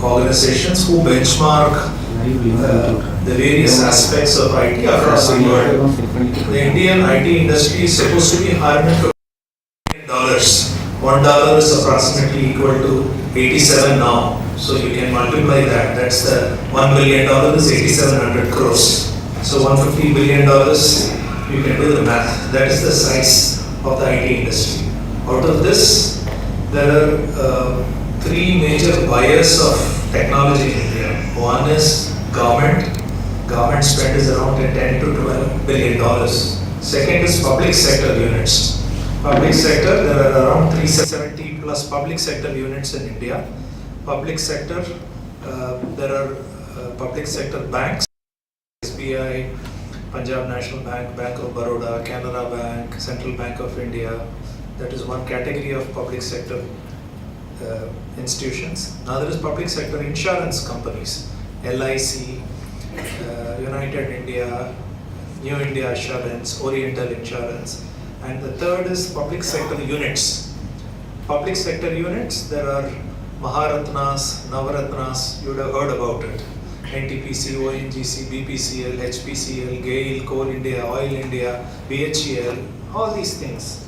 organizations who benchmark the various aspects of IT across the world. The Indian IT industry is supposed to be $100 billion. $1 is approximately equal to 87 now. So you can multiply that. That's the $1 billion is 8,700 crores. So $150 billion, you can do the math. That is the size of the IT industry. Out of this, there are three major buyers of technology in India. One is government. Government spend is around $10 to $12 billion. Second is public sector units. Public sector, there are around 370 plus public sector units in India. Public sector, there are public sector banks, SBI, Punjab National Bank, Bank of Baroda, Canara Bank, Central Bank of India. That is one category of public sector institutions. Now there is public sector insurance companies, LIC, United India, New India Assurance, Oriental Insurance. And the third is public sector units. Public sector units, there are Maharatnas, Navaratnas, you would have heard about it. NTPC, ONGC, BPCL, HPCL, GAIL, Coal India, Oil India, BHEL, all these things.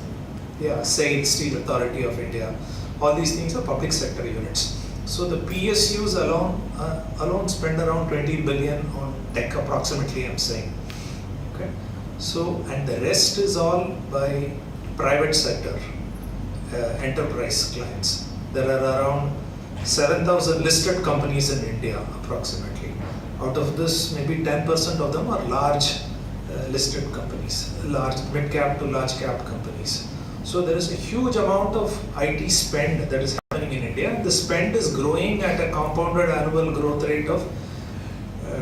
Yeah, SAIL, Steel Authority of India. All these things are public sector units. So the PSUs alone spend around 20 billion on tech approximately, I'm saying. Okay. So, and the rest is all by private sector, enterprise clients. There are around 7,000 listed companies in India approximately. Out of this, maybe 10% of them are large listed companies, large mid-cap to large cap companies. So there is a huge amount of IT spend that is happening in India. The spend is growing at a compounded annual growth rate of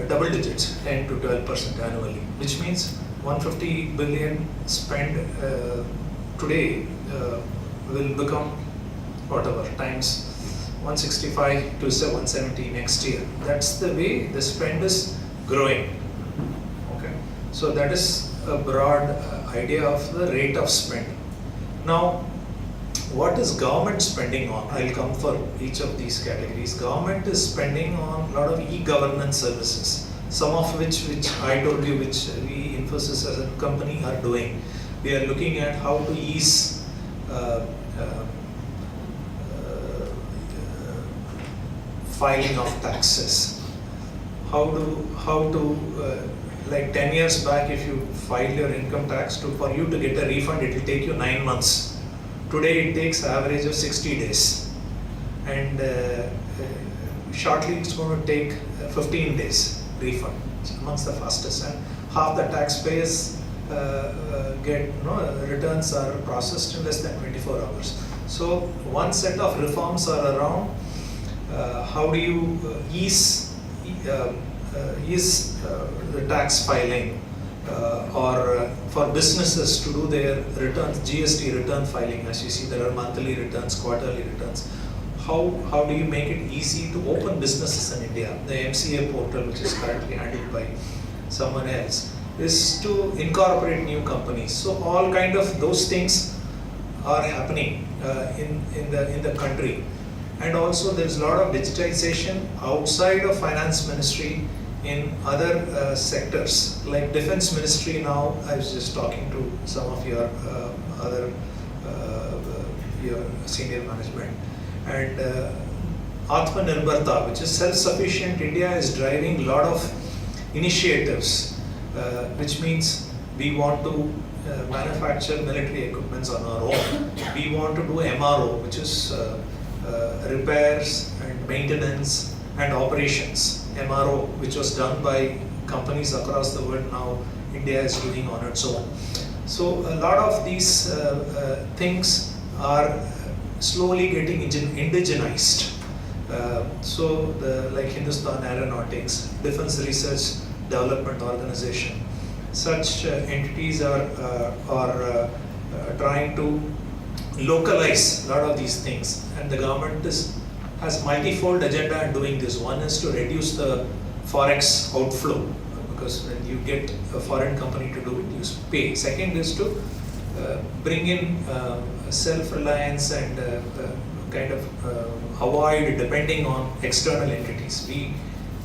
double digits, 10 to 12% annually, which means 150 billion spend today will become whatever times 165 to 170 next year. That's the way the spend is growing. Okay, so that is a broad idea of the rate of spend. Now, what is government spending on? I'll come for each of these categories. Government is spending on a lot of e-governance services, some of which I told you, which we Infosys as a company are doing. We are looking at how to ease filing of taxes. Like 10 years back, if you file your income tax, for you to get a refund, it will take you 9 months. Today, it takes an average of 60 days. And shortly, it's going to take 15 days refund. It's amongst the fastest. And half the taxpayers returns are processed in less than 24 hours. So, one set of reforms are around how do you ease the tax filing or for businesses to do their returns, GST return filing. As you see, there are monthly returns, quarterly returns. How do you make it easy to open businesses in India? The MCA portal, which is currently handled by someone else, is to incorporate new companies. So all kind of those things are happening in the country. And also there is a lot of digitization outside of finance ministry in other sectors, like defense ministry now. I was just talking to some of your your senior management, and Atmanirbharta, which is self-sufficient India, is driving a lot of initiatives, which means we want to manufacture military equipments on our own. We want to do MRO, which is repairs and maintenance and operations. MRO, which was done by companies across the world, now India is doing on its own. So a lot of these things are slowly getting indigenized. Like Hindustan Aeronautics, Defense Research Development Organization, such entities are trying to localize a lot of these things, and the government has multifold agenda in doing this. One is to reduce the forex outflow, because when you get a foreign company to do it, you pay. Second is to bring in self-reliance and kind of avoid depending on external entities. We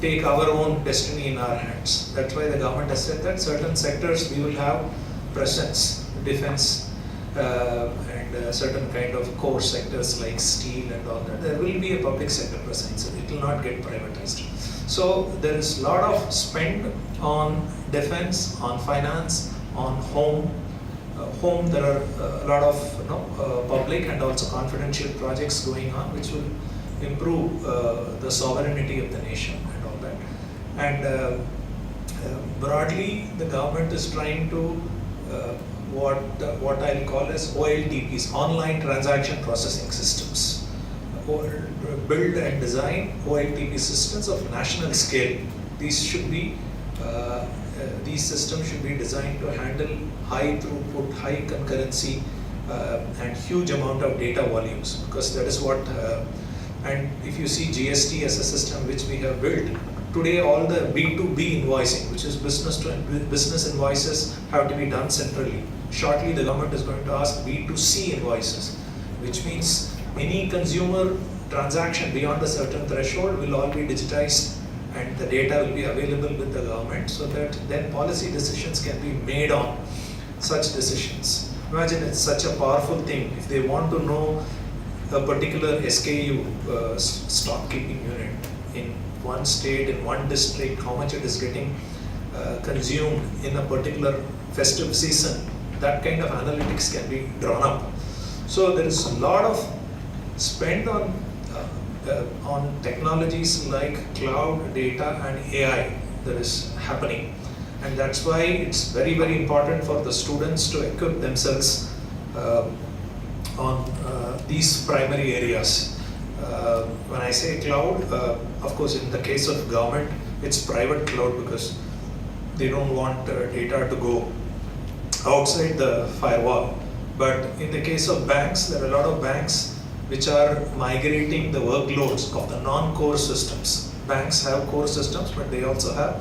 take our own destiny in our hands. That's why the government has said that certain sectors we will have presence, defense, and certain kind of core sectors like steel and all that. There will be a public sector presence. It will not get privatized. So there is a lot of spend on defense, on finance, on home. Home, there are a lot of public and also confidential projects going on, which will improve the sovereignty of the nation and all that. And broadly, the government is trying to what I'll call as OLTPs, online transaction processing systems, or build and design OLTP systems of national scale. These should be these systems should be designed to handle high throughput, high concurrency, and huge amount of data volumes, because that is what. And if you see GST as a system which we have built, today all the B2B invoicing, which is business to business invoices, have to be done centrally. Shortly, the government is going to ask B2C invoices, which means any consumer transaction beyond a certain threshold will all be digitized, and the data will be available with the government, so that then policy decisions can be made on such decisions. Imagine, it's such a powerful thing. If they want to know a particular SKU, stock keeping unit, in one state, in one district, how much it is getting consumed in a particular festive season, that kind of analytics can be drawn up. So there is a lot of spend on technologies like cloud, data and AI that is happening. And that's why it's very, very important for the students to equip themselves on these primary areas. When I say cloud, of course in the case of government, it's private cloud, because they don't want data to go outside the firewall. But in the case of banks, there are a lot of banks which are migrating the workloads of the non-core systems. Banks have core systems, but they also have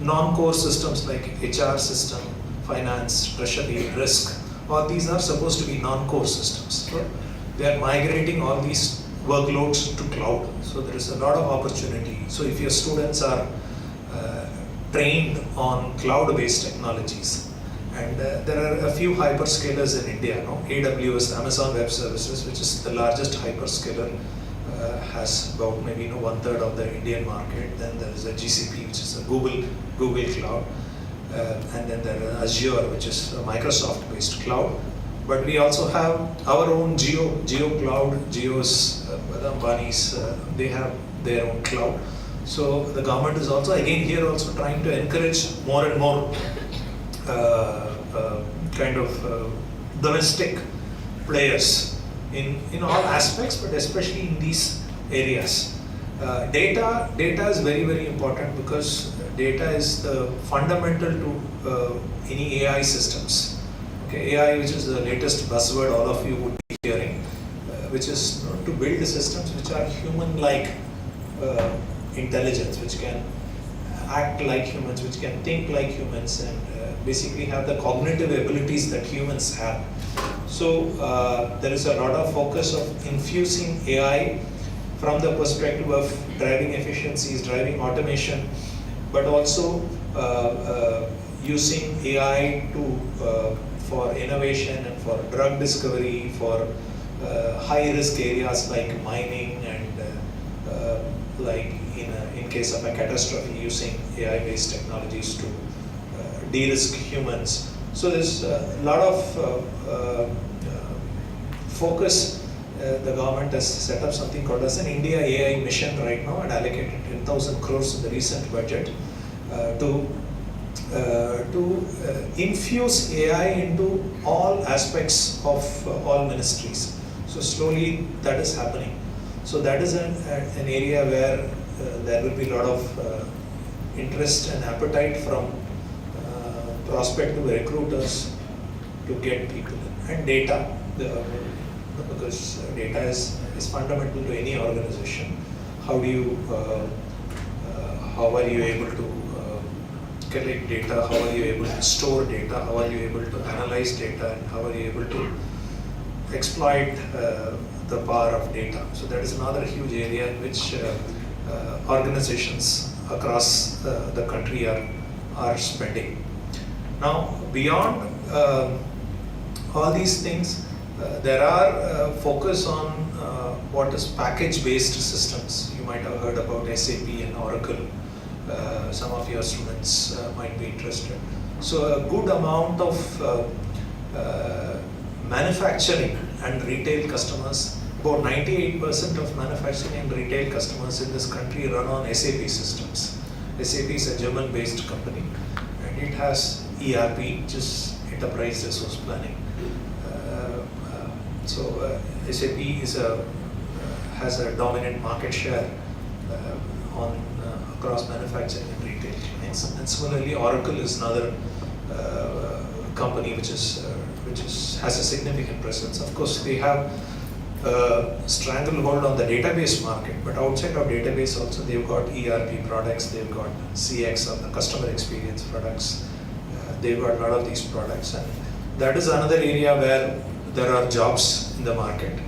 non-core systems like HR system, finance, treasury, risk. All these are supposed to be non-core systems. So they are migrating all these workloads to cloud. So there is a lot of opportunity. So if your students are trained on cloud-based technologies, and there are a few hyperscalers in India, AWS, Amazon Web Services, which is the largest hyperscaler, has about maybe 1/3 of the Indian market. Then there is a GCP, which is a Google Cloud, and then there is Azure, which is a Microsoft-based cloud. But we also have our own Geo Cloud. Geo's, the Ambani's, they have their own cloud. So the government is also again here also trying to encourage more and more domestic players in all aspects, but especially in these areas. Data is very, very important, because data is the fundamental to any AI systems. Okay, AI, which is the latest buzzword all of you would be hearing, which is to build systems which are human-like intelligence, which can act like humans, which can think like humans, and basically have the cognitive abilities that humans have. So there is a lot of focus of infusing AI from the perspective of driving efficiencies, driving automation, but also using AI for innovation and for drug discovery, for high-risk areas like mining, and like in case of a catastrophe, using AI-based technologies to de-risk humans. So there's a lot of focus. The government has set up something called as an India AI mission right now, and allocated 10,000 crores in the recent budget to infuse AI into all aspects of all ministries. So slowly that is happening. So that is an area where there will be a lot of interest and appetite from prospective recruiters to get people in. And data, because data is fundamental to any organization. How are you able to collect data? How are you able to store data? How are you able to analyze data? And how are you able to exploit the power of data. So that is another huge area in which organizations across the country are spending. Now, beyond all these things, there are focus on what is package-based systems. You might have heard about SAP and Oracle. Some of your students might be interested. So a good amount of manufacturing and retail customers, about 98% of manufacturing and retail customers in this country run on SAP systems. SAP is a German-based company, and it has ERP, which is Enterprise Resource Planning. So SAP has a dominant market share across manufacturing and retail clients. And similarly, Oracle is another company which has a significant presence. Of course, they have stranglehold on the database market, but outside of database also they've got ERP products, they've got CX or the customer experience products, they've got a lot of these products, and that is another area where there are jobs in the market.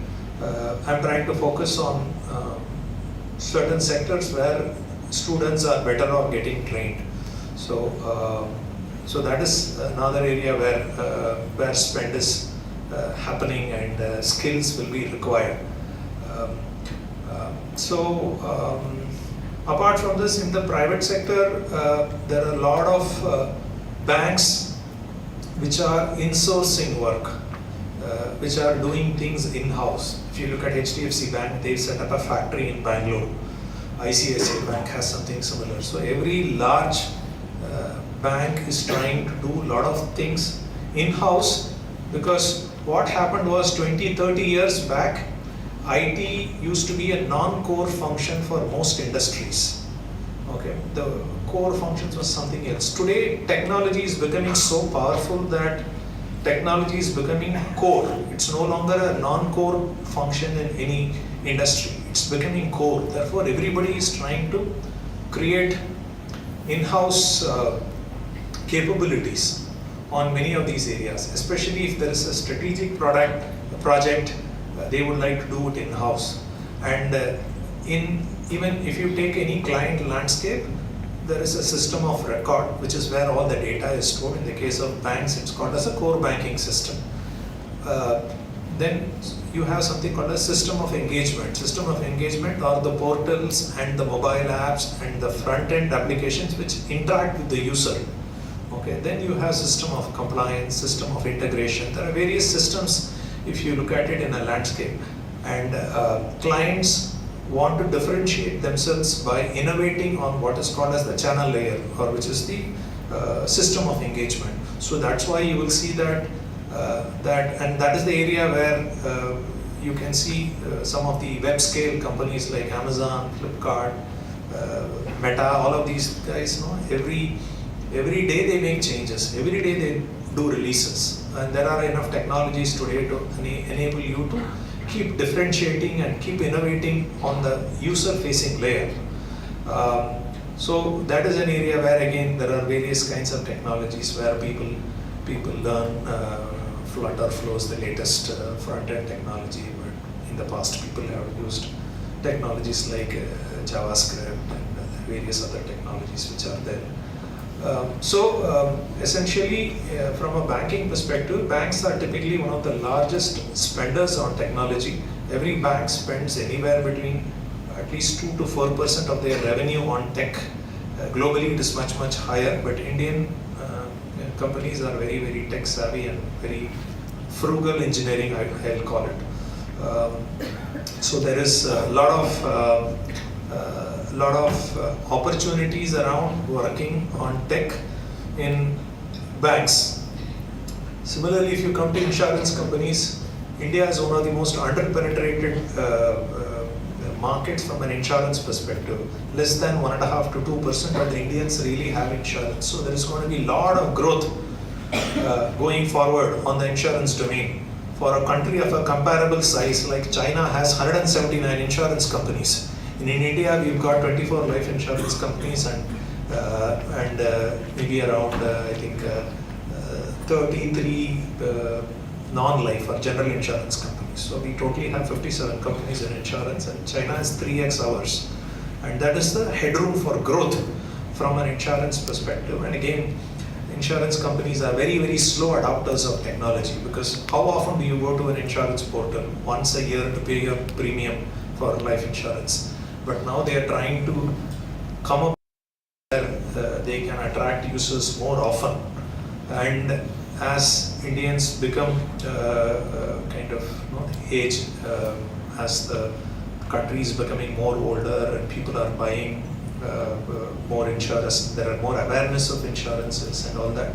I'm trying to focus on certain sectors where students are better off getting trained. So that is another area where spend is happening and skills will be required. Apart from this, in the private sector, there are a lot of banks which are insourcing work, which are doing things in-house. If you look at HDFC Bank, they've set up a factory in Bangalore. ICICI Bank has something similar. So every large bank is trying to do a lot of things in-house, because what happened was 20-30 years back, IT used to be a non-core function for most industries. Okay, the core functions was something else. Today, technology is becoming so powerful that technology is becoming core. It's no longer a non-core function in any industry. It's becoming core. Therefore, everybody is trying to create in-house capabilities on many of these areas, especially if there is a strategic project, they would like to do it in-house. And even if you take any client landscape, there is a system of record, which is where all the data is stored. In the case of banks, it's called as a core banking system. Then you have something called a system of engagement. System of engagement are the portals and the mobile apps and the front-end applications which interact with the user. Okay, then you have system of compliance, system of integration. There are various systems if you look at it in a landscape. And clients want to differentiate themselves by innovating on what is called as the channel layer, or which is the system of engagement. So that's why you will see that that is the area where you can see some of the web scale companies like Amazon, Flipkart, Meta, all of these guys, every day they make changes, every day they do releases, and there are enough technologies today to enable you to keep differentiating and keep innovating on the user-facing layer. So that is an area where again there are various kinds of technologies where people learn. Flutter flows the latest front-end technology, but in the past people have used technologies like JavaScript and various other technologies which are there. Essentially, from a banking perspective, banks are typically one of the largest spenders on technology. Every bank spends anywhere between at least 2 to 4% of their revenue on tech. Globally, it is much higher, but Indian companies are very tech savvy and very frugal engineering, I'll call it. So there is a lot of opportunities around working on tech in banks. Similarly, if you come to insurance companies, India is one of the most under-penetrated markets from an insurance perspective. Less than 1.5 to 2% of the Indians really have insurance. So there is going to be a lot of growth going forward on the insurance domain. For a country of a comparable size, like China has 179 insurance companies. In India, we've got 24 life insurance companies and maybe around, I think, 33 non-life or general insurance companies. So we totally have 57 companies in insurance, and China has 3x ours. And that is the headroom for growth from an insurance perspective. And again, insurance companies are very, very slow adopters of technology, because how often do you go to an insurance portal? Once a year to pay your premium for life insurance. But now they are trying to come up where they can attract users more often. And as Indians become kind of age, as the country is becoming more older and people are buying more insurance, there are more awareness of insurances and all that.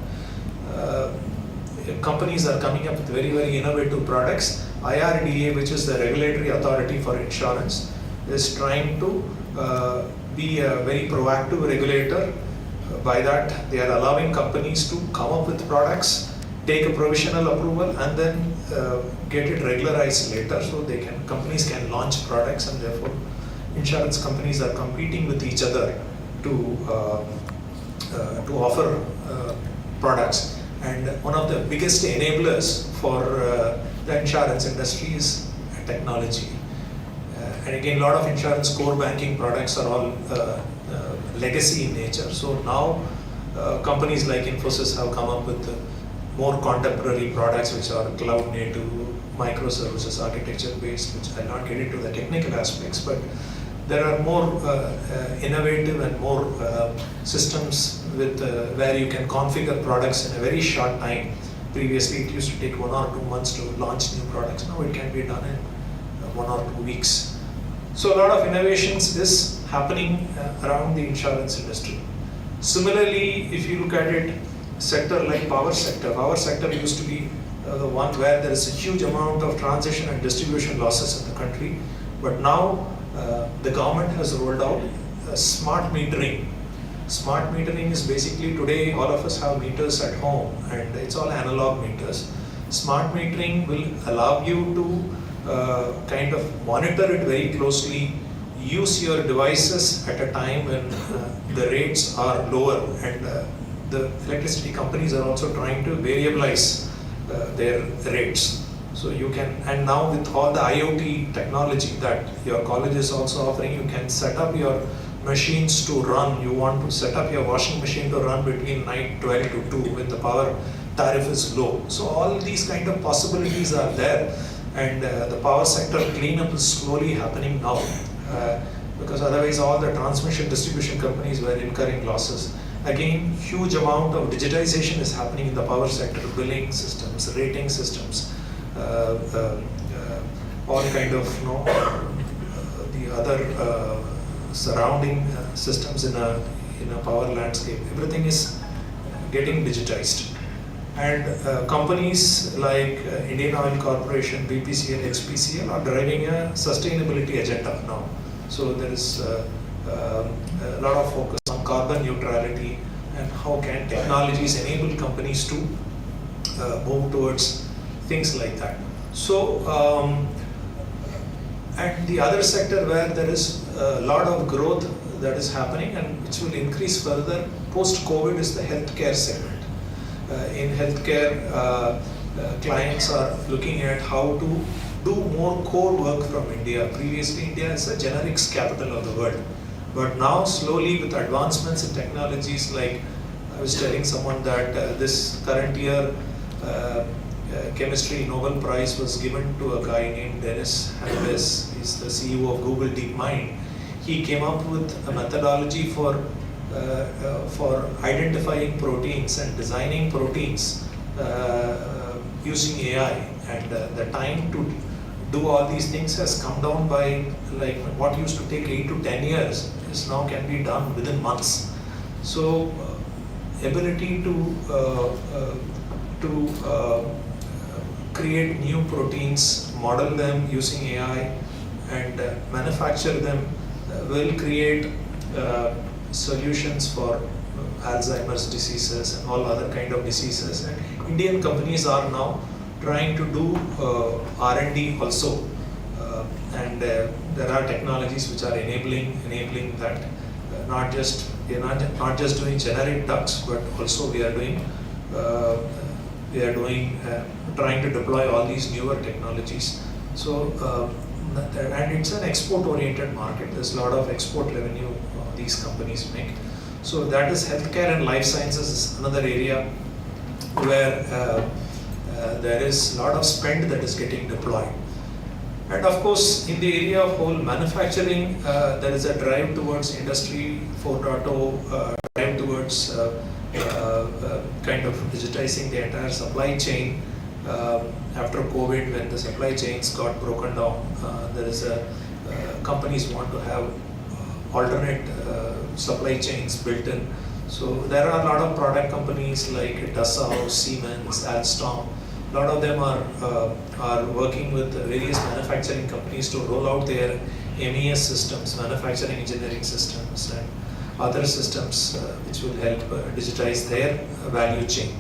Companies are coming up with very, very innovative products. IRDA, which is the regulatory authority for insurance, is trying to be a very proactive regulator. By that, they are allowing companies to come up with products, take a provisional approval, and then get it regularized later, so companies can launch products, and therefore insurance companies are competing with each other to offer products. And one of the biggest enablers for the insurance industry is technology. And again, a lot of insurance core banking products are all legacy in nature. So now companies like Infosys have come up with more contemporary products which are cloud native, microservices architecture based, which I'll not get into the technical aspects, but there are more innovative and more systems with where you can configure products in a very short time. Previously, it used to take 1 or 2 months to launch new products. Now it can be done in 1 or 2 weeks. So a lot of innovations is happening around the insurance industry. Similarly, if you look at it, sector like power sector used to be the one where there is a huge amount of transition and distribution losses in the country. But now the government has rolled out smart metering. Smart metering is basically, today all of us have meters at home and it's all analog meters. Smart metering will allow you to kind of monitor it very closely, use your devices at a time when the rates are lower, and the electricity companies are also trying to variabilize their rates. So you can, and now with all the IoT technology that your college is also offering, you can set up your machines to run. You want to set up your washing machine to run between night 12 to 2 when the power tariff is low. So all these kind of possibilities are there, and the power sector cleanup is slowly happening now, because otherwise all the transmission distribution companies were incurring losses. Again, huge amount of digitization is happening in the power sector, billing systems, rating systems, all kind of the other surrounding systems in a power landscape. Everything is getting digitized, and companies like Indian Oil Corporation, BPCL, XPCL are driving a sustainability agenda now. So there is a lot of focus on carbon neutrality and how can technologies enable companies to move towards things like that. So, and the other sector where there is a lot of growth that is happening and which will increase further post-COVID is the healthcare segment. In healthcare, clients are looking at how to do more core work from India. Previously, India is a generics capital of the world. But now, slowly, with advancements in technologies, like I was telling someone that this current year, chemistry Nobel Prize was given to a guy named Dennis Hanulis. He's the CEO of Google DeepMind. He came up with a methodology for identifying proteins and designing proteins using AI. And the time to do all these things has come down by, like, what used to take 8 to 10 years is now can be done within months. So ability to create new proteins, model them using AI, and manufacture them will create solutions for Alzheimer's diseases and all other kind of diseases. And Indian companies are now trying to do R&D also, and there are technologies which are enabling that. Not just doing generic drugs, but also we are doing trying to deploy all these newer technologies So, and it's an export-oriented market. There's a lot of export revenue these companies make. So that is healthcare and life sciences is another area where there is a lot of spend that is getting deployed. And of course, in the area of whole manufacturing, there is a drive towards Industry 4.0, drive towards kind of digitizing the entire supply chain. After COVID, when the supply chains got broken down, there is companies want to have alternate supply chains built in. So there are a lot of product companies like Dassault, Siemens, Alstom. A lot of them are working with various manufacturing companies to roll out their MES systems, manufacturing engineering systems, and other systems which will help digitize their value chain.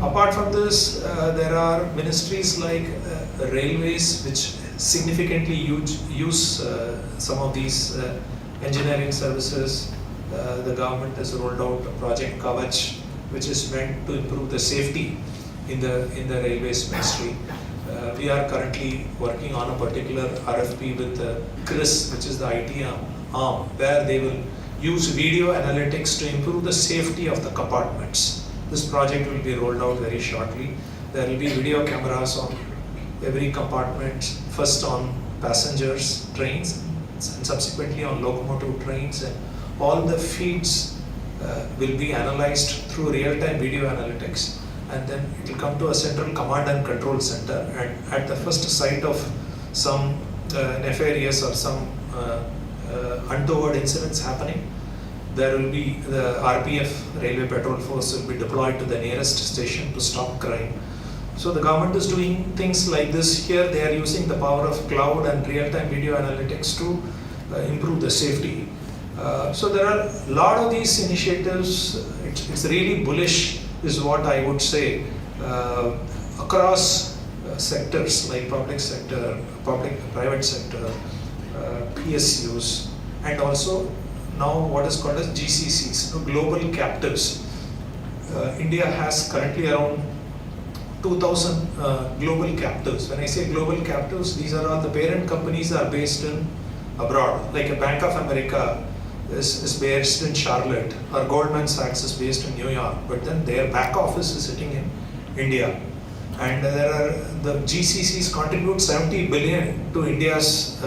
Apart from this, there are ministries like railways which significantly use some of these engineering services. The government has rolled out Project Kavach, which is meant to improve the safety in the railways ministry. We are currently working on a particular RFP with CRIS, which is the IT arm, where they will use video analytics to improve the safety of the compartments. This project will be rolled out very shortly. There will be video cameras on every compartment, first on passengers trains and subsequently on locomotive trains, and all the feeds will be analyzed through real-time video analytics, and then it will come to a central command and control center, and at the first sight of some nefarious or some untoward incidents happening, there will be the RPF, Railway Patrol Force, will be deployed to the nearest station to stop crime. So the government is doing things like this. Here they are using the power of cloud and real-time video analytics to improve the safety. So there are a lot of these initiatives. It's really bullish is what I would say, across sectors like public sector, private sector, PSUs, and also now what is called as GCCs, global captives. India has currently around 2,000 global captives. When I say global captives, these are all the parent companies are based in abroad, like a Bank of America is based in Charlotte, or Goldman Sachs is based in New York, but then their back office is sitting in India. And the GCCs contribute 70 billion to India's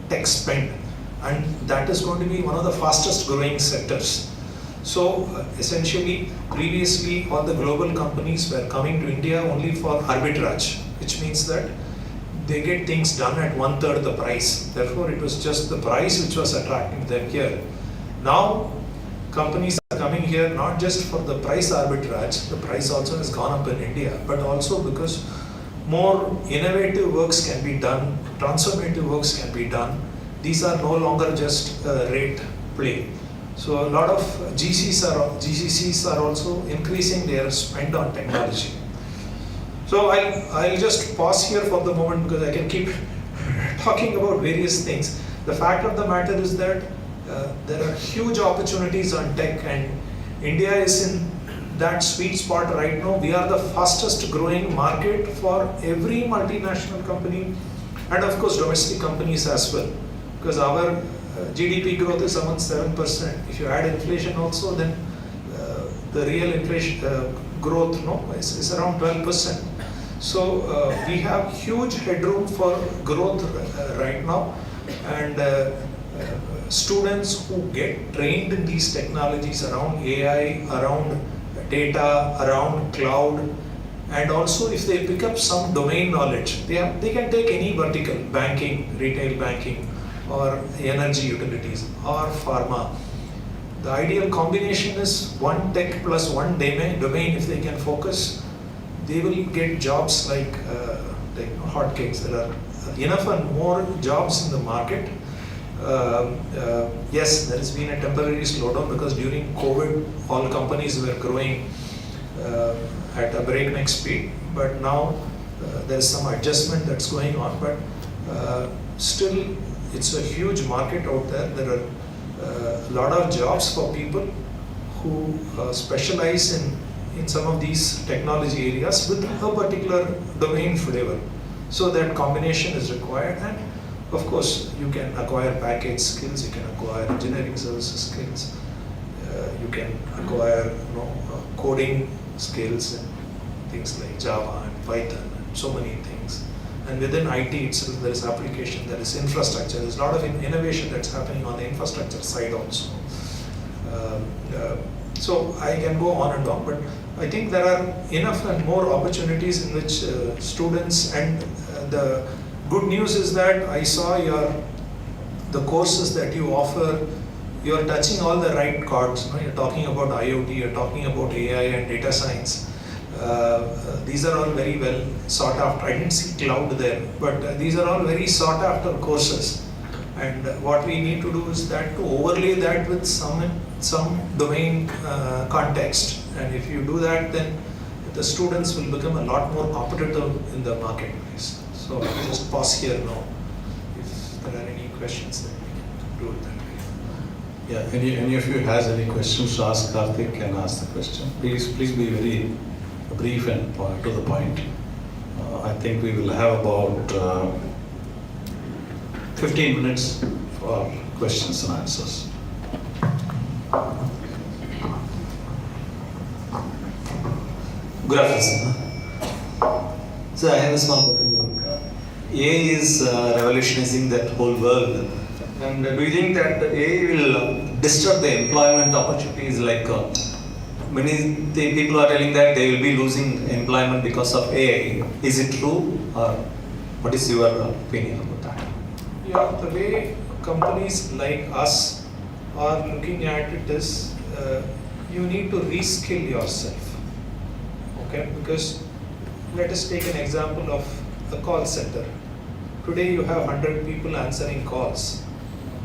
tech spend, and that is going to be one of the fastest growing sectors. So essentially, previously all the global companies were coming to India only for arbitrage, which means that they get things done at 1/3 the price. Therefore, it was just the price which was attracting them here. Now, companies are coming here not just for the price arbitrage, the price also has gone up in India, but also because more innovative works can be done, transformative works can be done. These are no longer just rate play. So a lot of GCCs are also increasing their spend on technology. So I'll just pause here for the moment because I can keep talking about various things. The fact of the matter is that there are huge opportunities on tech, and India is in that sweet spot right now. We are the fastest growing market for every multinational company, and of course domestic companies as well, because our GDP growth is around 7%. If you add inflation also, then the real inflation growth is around 12%. So we have huge headroom for growth right now, and students who get trained in these technologies around AI, around data, around cloud, and also if they pick up some domain knowledge, they can take any vertical, banking, retail banking, or energy utilities, or pharma. The ideal combination is one tech plus one domain. If they can focus, they will get jobs like hotcakes. There are enough and more jobs in the market. Yes, there has been a temporary slowdown because during COVID, all companies were growing at a breakneck speed. But now there is some adjustment that's going on. But still, it's a huge market out there. There are a lot of jobs for people who specialize in some of these technology areas with a particular domain flavor. So that combination is required, and of course you can acquire package skills, you can acquire engineering services skills, you can acquire coding skills and things like Java and Python and so many things. And within IT itself, there is application, there is infrastructure. There's a lot of innovation that's happening on the infrastructure side also. So I can go on and on, but I think there are enough and more opportunities in which students, and the good news is that I saw the courses that you offer, you're touching all the right chords. You're talking about IoT, you're talking about AI and data science. These are all very well sought after. I didn't see cloud there, but these are all very sought after courses. And what we need to do is that to overlay that with some domain context. And if you do that, then the students will become a lot more competitive in the marketplace. So I'll just pause here now. If there are any questions, then we can do it that way. Yeah, any of you has any questions to ask Karthik, can ask the question. Please be very brief and to the point. I think we will have about 15 minutes for questions and answers. Good afternoon, sir. So I have a small question. AI is revolutionizing that whole world. And do you think that AI will disturb the employment opportunities? Like many people are telling that they will be losing employment because of AI. Is it true, or what is your opinion about that? Yeah, the way companies like us are looking at it is you need to reskill yourself. Okay, because let us take an example of a call center. Today you have 100 people answering calls.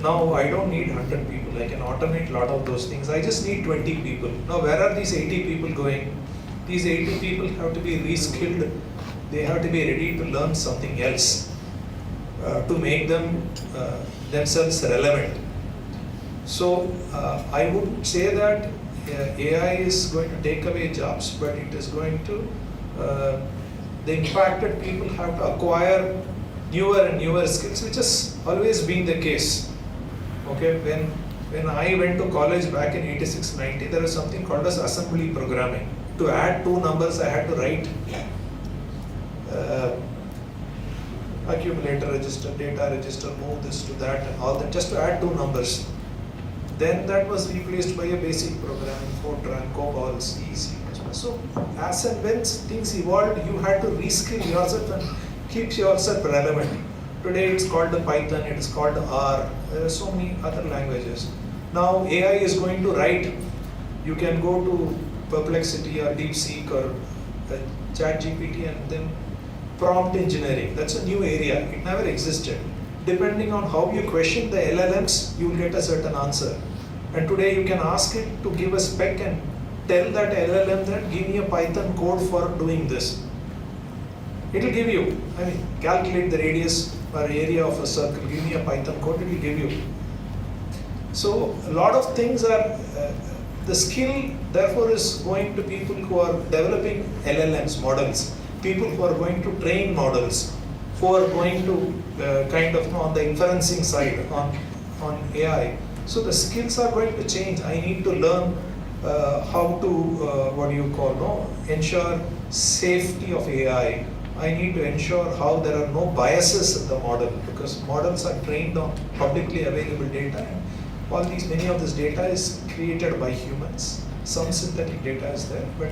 Now I don't need 100 people, I can automate a lot of those things. I just need 20 people. Now where are these 80 people going? These 80 people have to be reskilled, they have to be ready to learn something else to make them themselves relevant. So I would say that AI is going to take away jobs, but it is going to, the impacted people have to acquire newer and newer skills, which has always been the case. Okay, when I went to college back in 86-90, there was something called as assembly programming. To add two numbers, I had to write accumulator register, data register, move this to that and all that, just to add two numbers. Then that was replaced by a basic programming, Fortran, COBOL, C, C++. So as and when things evolved, you had to reskill yourself and keep yourself relevant. Today it's called the Python, it is called R, there are so many other languages. Now AI is going to write, you can go to Perplexity or DeepSeek or ChatGPT and then prompt engineering, that's a new area, it never existed. Depending on how you question the LLMs, you will get a certain answer. And today you can ask it to give a spec and tell that LLM that give me a Python code for doing this. It will give you, calculate the radius or area of a circle, give me a Python code, it will give you. So a lot of things are, the skill therefore is going to people who are developing LLMs, models, people who are going to train models, who are going to on the inferencing side on AI. So the skills are going to change. I need to learn how to, ensure safety of AI. I need to ensure how there are no biases in the model, because models are trained on publicly available data, and many of this data is created by humans. Some synthetic data is there, but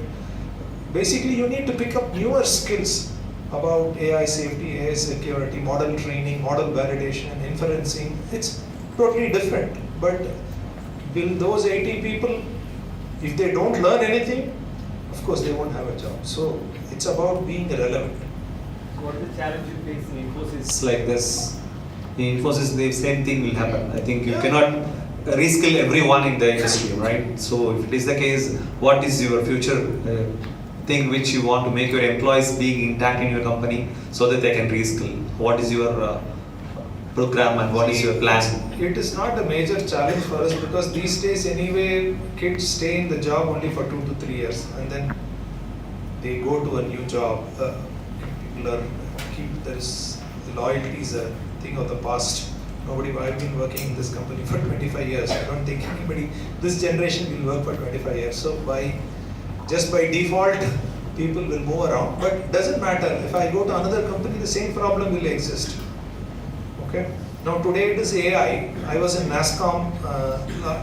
basically you need to pick up newer skills about AI safety, AI security, model training, model validation, and inferencing. It's totally different. But will those 80 people, if they don't learn anything, of course they won't have a job. So it's about being relevant. What is the challenge you face in Infosys like this? In Infosys, the same thing will happen. I think you cannot reskill everyone in the industry, right? So if it is the case, what is your future thing which you want to make your employees being intact in your company so that they can reskill? What is your program and what is your plan? It is not a major challenge for us, because these days anyway kids stay in the job only for 2 to 3 years and then they go to a new job. People are there is loyalty is a thing of the past. I've been working in this company for 25 years. I don't think anybody, this generation will work for 25 years. So just by default, people will move around, but it doesn't matter. If I go to another company, the same problem will exist. Okay. Now today it is AI. I was in NASCOM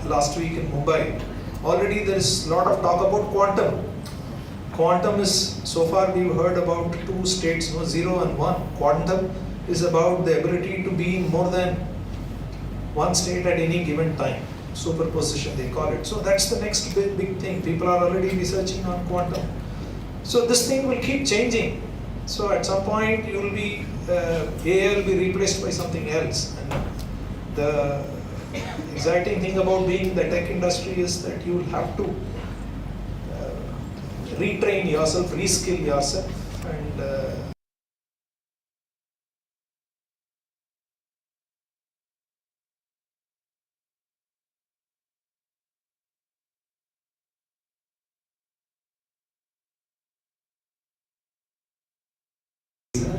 last week in Mumbai. Already there is a lot of talk about quantum. Quantum is, so far we've heard about two states, 0 and 1. Quantum is about the ability to be in more than one state at any given time. Superposition they call it. So that's the next big thing. People are already researching on quantum. So this thing will keep changing. So at some point you will be, AI will be replaced by something else. And the exciting thing about being in the tech industry is that you will have to retrain yourself, reskill yourself, and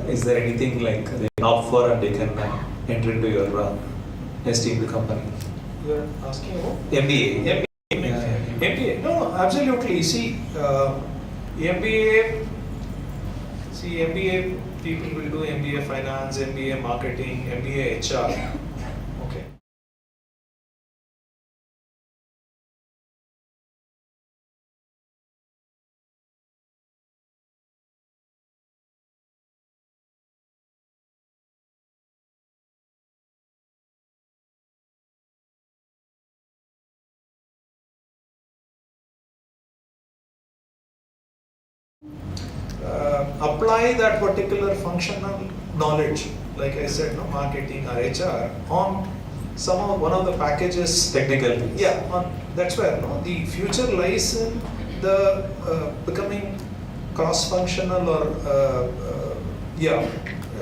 Is there anything like they can opt for and they can enter into your esteemed company? you're asking about? MBA. MBA. No, absolutely. See, MBA. People will do MBA finance, MBA marketing, MBA HR. Okay. Apply that particular functional knowledge, like I said, no, marketing or HR, on one of the packages. Technical. Yeah, that's where the future lies in the becoming cross-functional or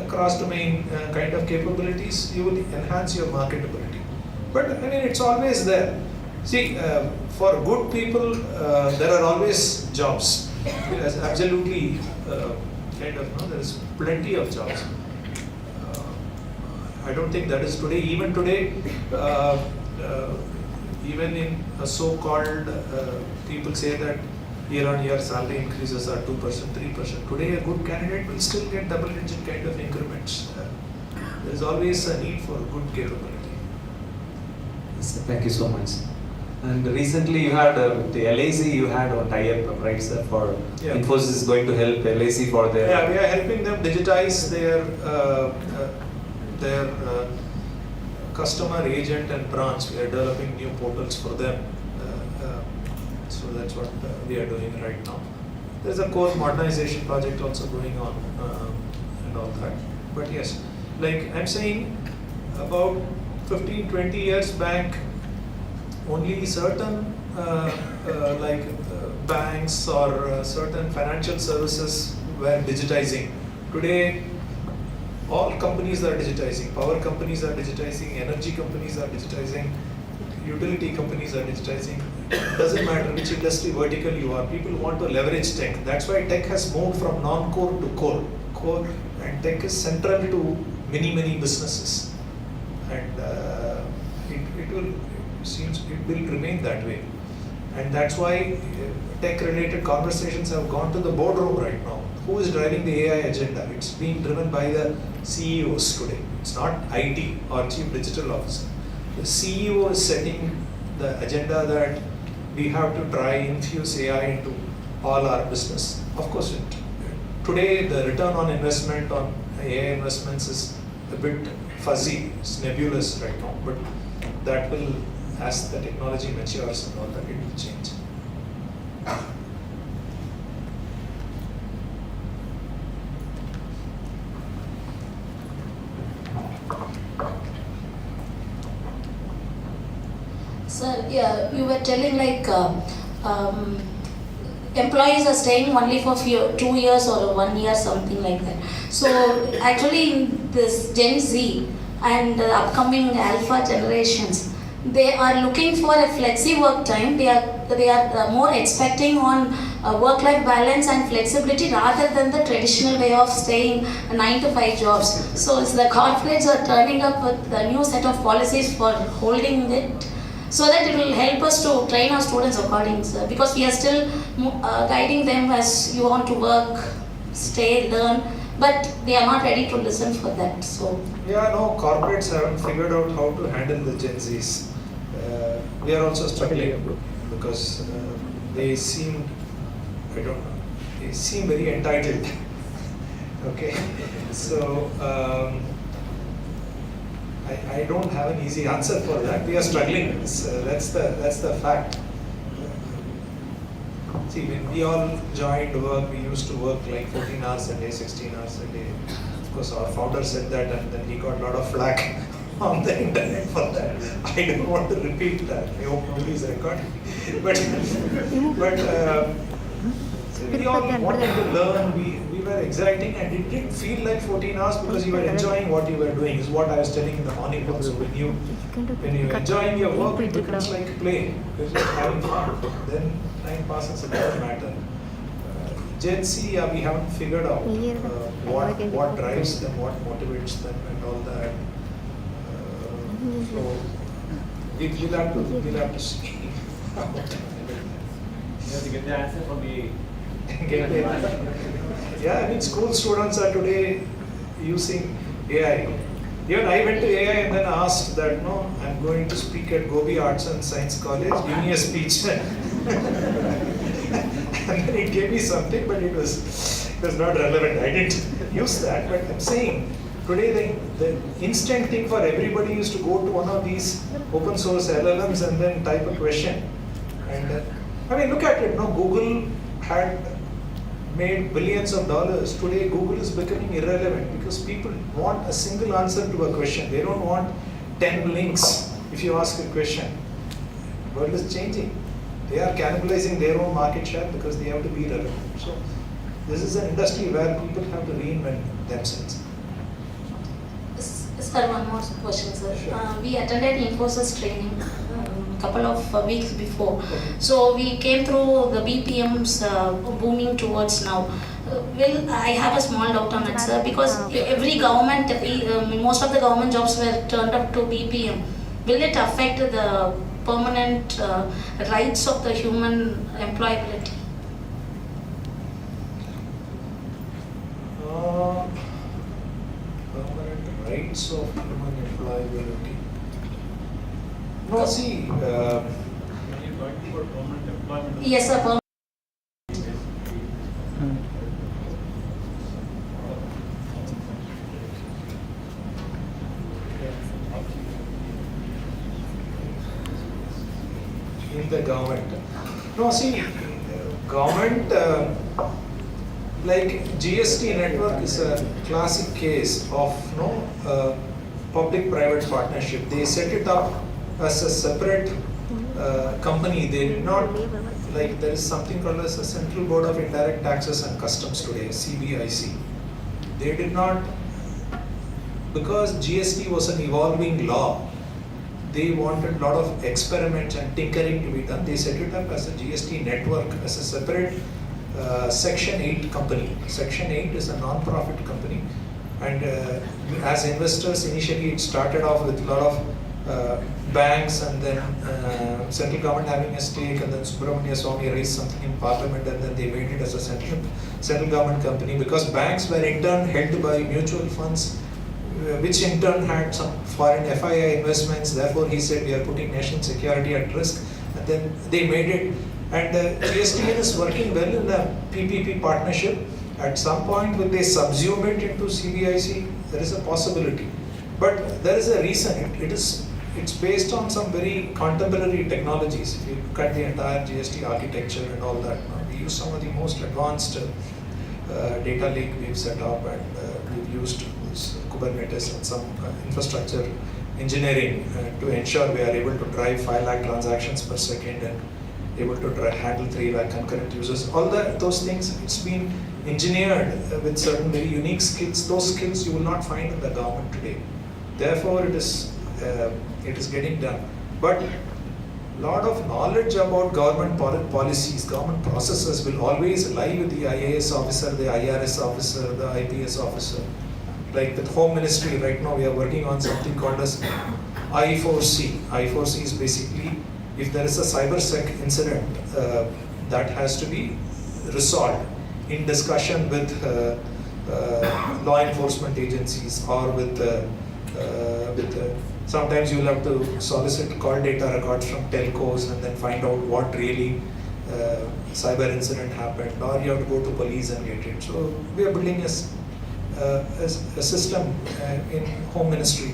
cross-domain kind of capabilities. You will enhance your marketability. But I mean, it's always there. See, for good people, there are always jobs. Yes, absolutely, there is plenty of jobs. I don't think that is today. Even today, even in a so-called, people say that year-on-year salary increases are 2%, 3%. Today, a good candidate will still get double-digit kind of increments. There is always a need for good capability. Yes, thank you so much. And recently you had the LIC, you had a tie-up, right, sir, for Infosys is going to help LIC for their... Yeah, we are helping them digitize their customer, agent and branch. We are developing new portals for them. So that's what we are doing right now. There's a core modernization project also going on and all that. But yes, like I'm saying, about 15, 20 years back, only certain banks or certain financial services were digitizing. Today, all companies are digitizing. Power companies are digitizing. Energy companies are digitizing. Utility companies are digitizing. It doesn't matter which industry vertical you are. People want to leverage tech. That's why tech has moved from non-core to core. Core and tech is central to many businesses, and it will remain that way. And that's why tech-related conversations have gone to the boardroom right now. Who is driving the AI agenda? It's being driven by the CEOs today. It's not IT or Chief Digital Officer. The CEO is setting the agenda that we have to try infuse AI into all our business. Of course, today the return on investment on AI investments is a bit fuzzy. It's nebulous right now, but that will, as the technology matures and all that, it will change. Sir, yeah, you were telling like employees are staying only for 2 years or 1 year, something like that. So actually in this Gen Z and upcoming alpha generations, they are looking for a flexi work time. They are more expecting on work-life balance and flexibility rather than the traditional way of staying 9 to 5 jobs. So the corporates are turning up with a new set of policies for holding it, so that it will help us to train our students accordingly, sir. Because we are still guiding them as you want to work, stay, learn, but they are not ready to listen for that. So Yeah, no, corporates haven't figured out how to handle the Gen Zs. We are also struggling because they seem, I don't know, they seem very entitled. Okay, so I don't have an easy answer for that. We are struggling. That's the fact. See, when we all joined work, we used to work like 14 hours a day, 16 hours a day. Of course, our founder said that, and then he got a lot of flack on the internet for that. I don't want to repeat that. I hope nobody is recording. But we all wanted to learn. We were exciting, and it didn't feel like 14 hours because you were enjoying what you were doing. Is what I was telling in the morning also. When you enjoying your work, it becomes like play because you're having fun. Then time passes, it doesn't matter. Gen Z, we haven't figured out what drives them, what motivates them, and all that. So we'll have to see. You have to get the answer from the Yeah, I mean, school students are today using AI. Even I went to AI and then asked that, no, I'm going to speak at Gobi Arts and Science College, give me a speech. And then it gave me something, but it was not relevant. I didn't use that, but I'm saying, today the instant thing for everybody is to go to one of these open source LLMs and then type a question. And I mean, look at it, no, Google had made billions of dollars. Today, Google is becoming irrelevant because people want a single answer to a question. They don't want 10 links if you ask a question. The world is changing. They are cannibalizing their own market share because they have to be relevant. So, this is an industry where people have to reinvent themselves. Sir, one more question, sir. Sure. We attended Infosys training couple of weeks before. So we came through the BPMs booming towards now. Well, I have a small doubt on it, sir, because every government, most of the government jobs were turned up to BPM. Will it affect the permanent rights of the human employability? Permanent rights of human employability. No, see, When you're talking about permanent employment. Yes, sir. in the government. No, see, government, like GST network is a classic case of public-private partnership. They set it up as a separate company. They did not, like there is something called as a Central Board of Indirect Taxes and Customs today, CBIC. They did not, because GST was an evolving law, they wanted a lot of experiments and tinkering to be done. They set it up as a GST network, as a separate Section 8 company. Section 8 is a non-profit company, and as investors initially it started off with a lot of banks, and then central government having a stake, and then Subramania Swamy raised something in parliament, and then they made it as a central government company, because banks were in turn held by mutual funds, which in turn had some foreign FII investments. Therefore, he said we are putting national security at risk, and then they made it. And GSTN is working well in the PPP partnership. At some point, will they subsume it into CBIC? There is a possibility, but there is a reason. It's based on some very contemporary technologies. If you look at the entire GST architecture and all that, we use some of the most advanced data lake we've set up, and we've used Kubernetes and some infrastructure engineering to ensure we are able to drive 5 lakh transactions per second and able to handle 3 lakh concurrent users. All those things, it's been engineered with certain very unique skills. Those skills you will not find in the government today. Therefore, it is getting done. But lot of knowledge about government policies, government processes will always lie with the IAS officer, the IRS officer, the IPS officer. Like with Home Ministry, right now we are working on something called as I4C. I4C is basically if there is a cybersec incident that has to be resolved in discussion with law enforcement agencies or with sometimes you'll have to solicit call data records from telcos and then find out what really cyber incident happened, or you have to go to police and get it. So we are building a system in Home Ministry.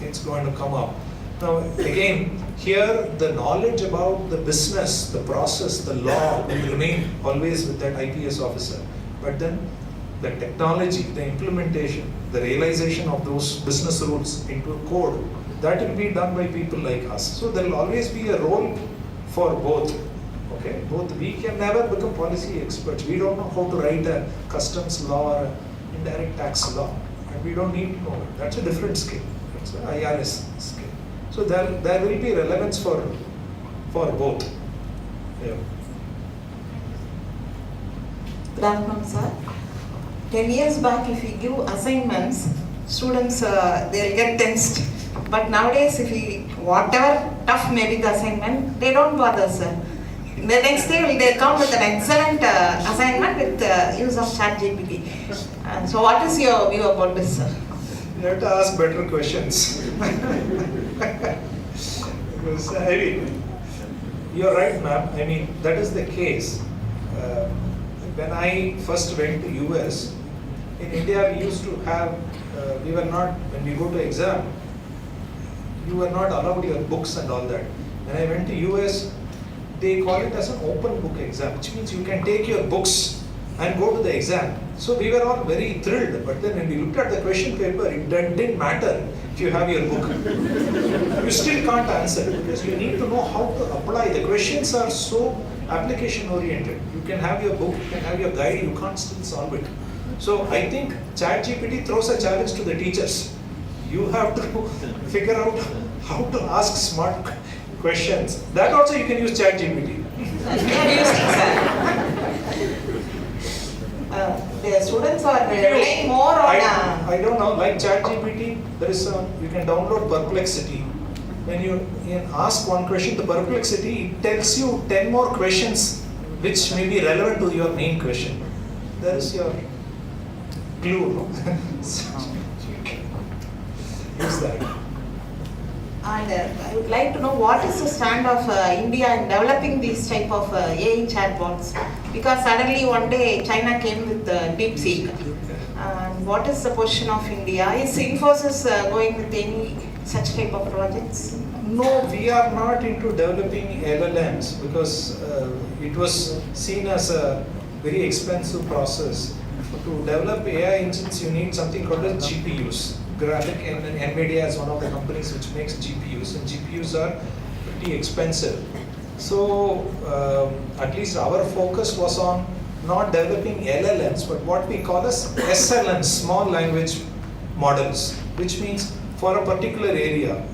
It's going to come up. Now again, here the knowledge about the business, the process, the law will remain always with that IPS officer. But then the technology, the implementation, the realization of those business rules into code, that will be done by people like us. So there will always be a role for both. Okay, both. We can never become policy experts. We don't know how to write a customs law or an indirect tax law, and we don't need to know it. That's a different skill. That's an IRS skill. So there will be relevance for both. Yeah. Good afternoon, sir. 10 years back, if we give assignments, students they'll get tensed. But nowadays, if we whatever tough may be the assignment, they don't bother, sir. The next day, they come with an excellent assignment with use of ChatGPT. So, what is your view about this, sir? You have to ask better questions. Because I mean, you're right, ma'am. I mean, that is the case. When I first went to US, in India we used to have, we were not, when we go to exam, you were not allowed your books and all that. When I went to US, they call it as an open book exam, which means you can take your books and go to the exam. So we were all very thrilled, but then when we looked at the question paper, it didn't matter if you have your book. You still can't answer because you need to know how to apply. The questions are so application oriented. You can have your book, you can have your guide, you can't still solve it. So I think ChatGPT throws a challenge to the teachers. You have to figure out how to ask smart questions. That also you can use ChatGPT. The students are relying more on. I don't know, like ChatGPT, there is you can download Perplexity. When you ask one question to Perplexity, it tells you 10 more questions which may be relevant to your main question. There is your clue. No? Use that. And I would like to know what is the stand of India in developing these type of AI chatbots? Because suddenly one day China came with DeepSeek. And what is the position of India? Is Infosys going with any such type of projects? No, we are not into developing LLMs because it was seen as a very expensive process. To develop AI engines, you need something called as GPUs. Graphic and NVIDIA is one of the companies which makes GPUs, and GPUs are pretty expensive. So at least our focus was on not developing LLMs, but what we call as SLMs, small language models, which means for a particular area,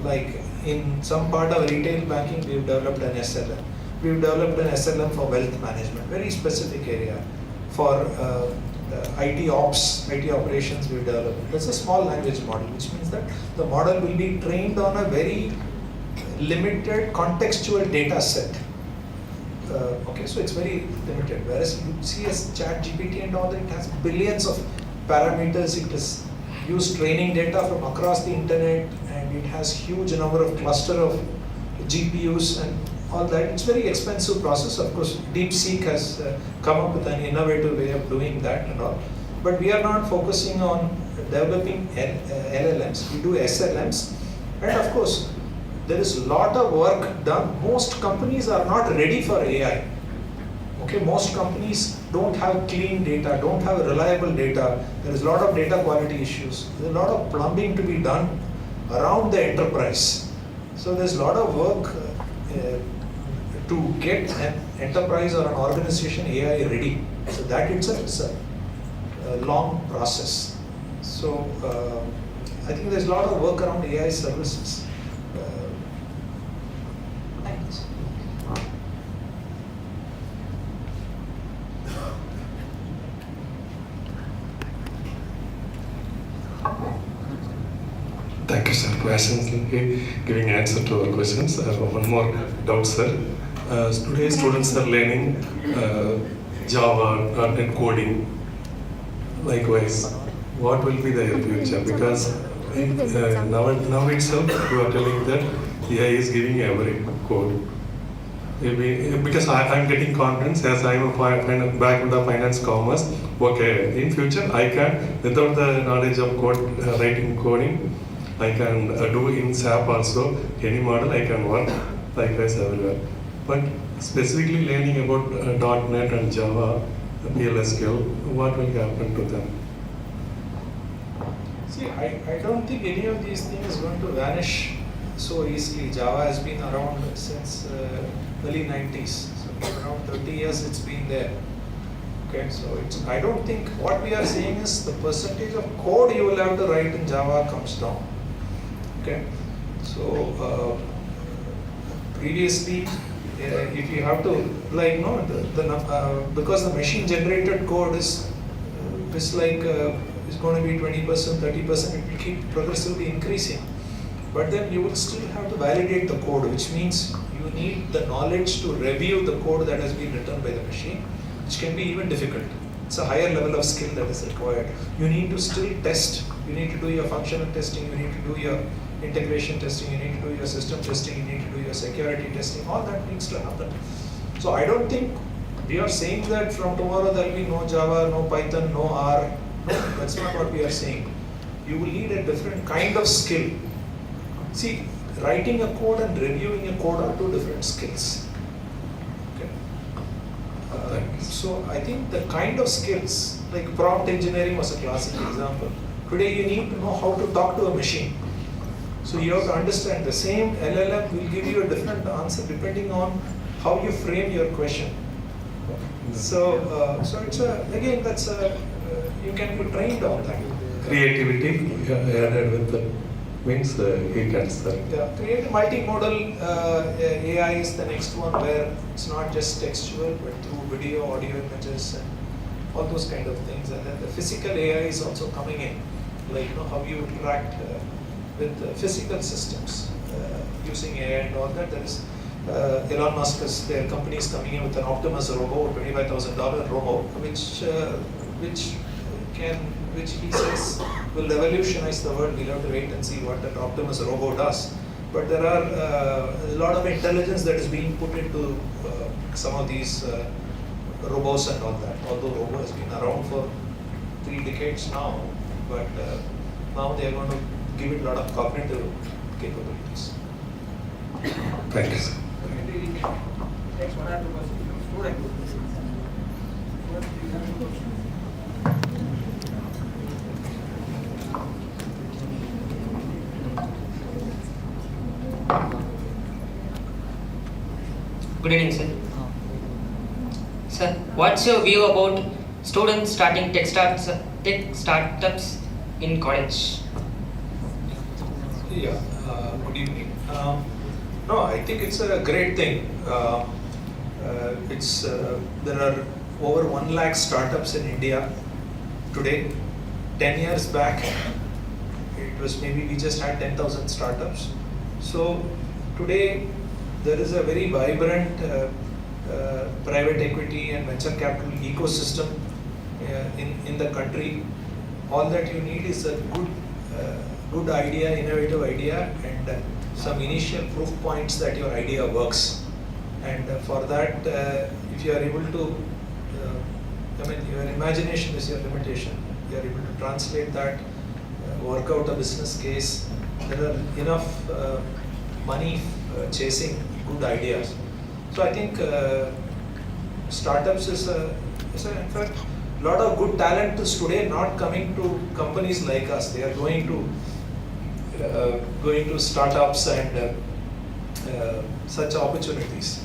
like in some part of retail banking, we've developed an SLM. We've developed an SLM for wealth management, very specific area. For IT ops, IT operations we've developed. That's a small language model, which means that the model will be trained on a very limited contextual data set. Okay, so it's very limited. Whereas you see as ChatGPT and all that, it has billions of parameters. It is used training data from across the internet, and it has huge number of cluster of GPUs and all that. It's very expensive process. Of course, DeepSeek has come up with an innovative way of doing that and all. But we are not focusing on developing LLMs. We do SLMs, and of course, there is a lot of work done. Most companies are not ready for AI. Okay, most companies don't have clean data, don't have reliable data. There is a lot of data quality issues. There's a lot of plumbing to be done around the enterprise. So there's a lot of work to get an enterprise or an organization AI ready. So that itself is a long process. So I think there's a lot of work around AI services. sir, patiently giving answer to our questions. One more doubt, sir. Today students are learning Java and coding. Likewise, what will be their future? Because now itself you are telling that AI is giving every code. Maybe because I'm getting confidence as I'm a background of finance commerce. Okay, in future I can, without the knowledge of code, writing coding, I can do in SAP also, any model I can work likewise everywhere. But specifically learning about .NET and Java, PLSQL, what will happen to them? See, I don't think any of these things is going to vanish so easily. Java has been around since early 90s. So around 30 years it's been there. Okay, so I don't think what we are saying is the percentage of code you will have to write in Java comes down. Okay, so previously if you have to, like, no, because the machine generated code is like is going to be 20%, 30%, it will keep progressively increasing. But then you will still have to validate the code, which means you need the knowledge to review the code that has been written by the machine, which can be even difficult. It's a higher level of skill that is required. You need to still test. You need to do your functional testing, you need to do your integration testing, you need to do your system testing, you need to do your security testing, all that needs to happen. So I don't think we are saying that from tomorrow there will be no Java, no Python, no R. No, that's not what we are saying. You will need a different kind of skill. See, writing a code and reviewing a code are two different skills. Okay. So I think the kind of skills, like prompt engineering was a classic example. Today you need to know how to talk to a machine. So you have to understand the same LLM will give you a different answer depending on how you frame your question. So it's again that's you can be trained on that. Creativity added with the means he can start. Yeah, create multimodal AI is the next one where it's not just textual but through video, audio, images, and all those kind of things. And then the physical AI is also coming in, like how you interact with physical systems using AI and all that. There is Elon Musk is their company is coming in with an Optimus robo, $25,000 robo, which he says will revolutionize the world. We'll have to wait and see what that Optimus robo does. But there are a lot of intelligence that is being put into some of these robots and all that. Although robo has been around for 3 decades now, but now they are going to give it a lot of cognitive capabilities. Thank you, sir. Next one, I have a question from student. What do you have a question? Good evening, sir. Sir, what's your view about students starting tech startups in college? Yeah, good evening. No, I think it's a great thing. There are over 1 lakh startups in India today. 10 years back, it was maybe we just had 10,000 startups. So today there is a very vibrant private equity and venture capital ecosystem in the country. All that you need is a good idea, innovative idea, and some initial proof points that your idea works. And for that, if you are able to, your imagination is your limitation. You are able to translate that, work out a business case. There are enough money chasing good ideas. So I think startups is in fact a lot of good talent is today not coming to companies like us. They are going to startups and such opportunities.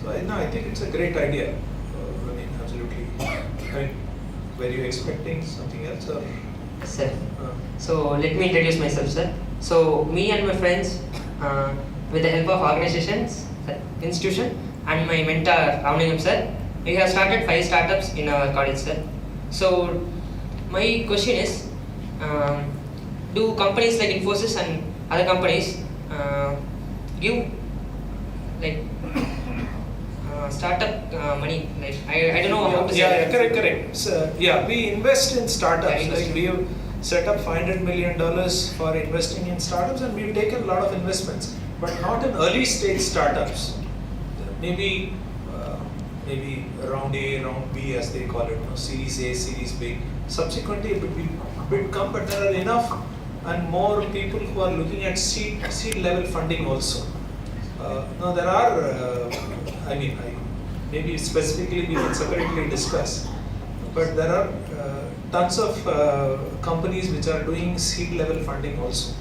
So I think it's a great idea. Absolutely. Were you expecting something else or? Sir. So let me introduce myself, sir. So me and my friends, with the help of organizations, institution, and my mentor Ramaningam sir, we have started 5 startups in our college, sir. So my question is, do companies like Infosys and other companies give like startup money. Like I don't know how to say Yeah, that. correct. So, yeah, we invest in startups. Yeah, Like we have set up $500 million for investing in startups, and we've taken a lot of investments, but not in early stage startups. Maybe maybe round A, round B, as they call it, Series A, Series B. Subsequently, it would come, but there are enough and more people who are looking at seed level funding also. Now there are, maybe specifically we can separately discuss, but there are tons of companies which are doing seed level funding also.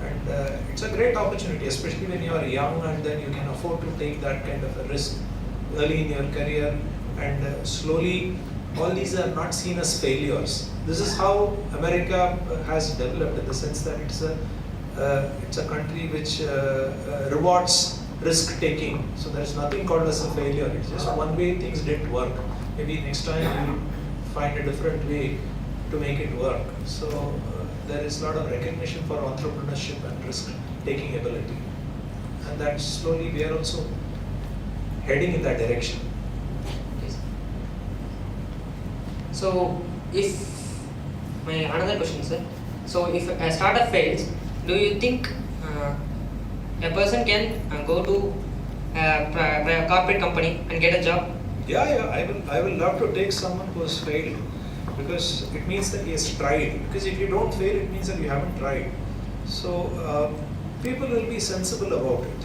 And it's a great opportunity, especially when you are young and then you can afford to take that kind of a risk early in your career, and slowly all these are not seen as failures. This is how America has developed, in the sense that it's a country which rewards risk taking. So there's nothing called as a failure. It's just one way things didn't work. Maybe next time we'll find a different way to make it work. So there is a lot of recognition for entrepreneurship and risk taking ability, and that slowly we are also heading in that direction. Yes. So if my another question, sir. So if a startup fails, do you think a person can go to a corporate company and get a job? Yeah, I will love to take someone who has failed, because it means that he has tried. Because if you don't fail, it means that you haven't tried. So people will be sensible about it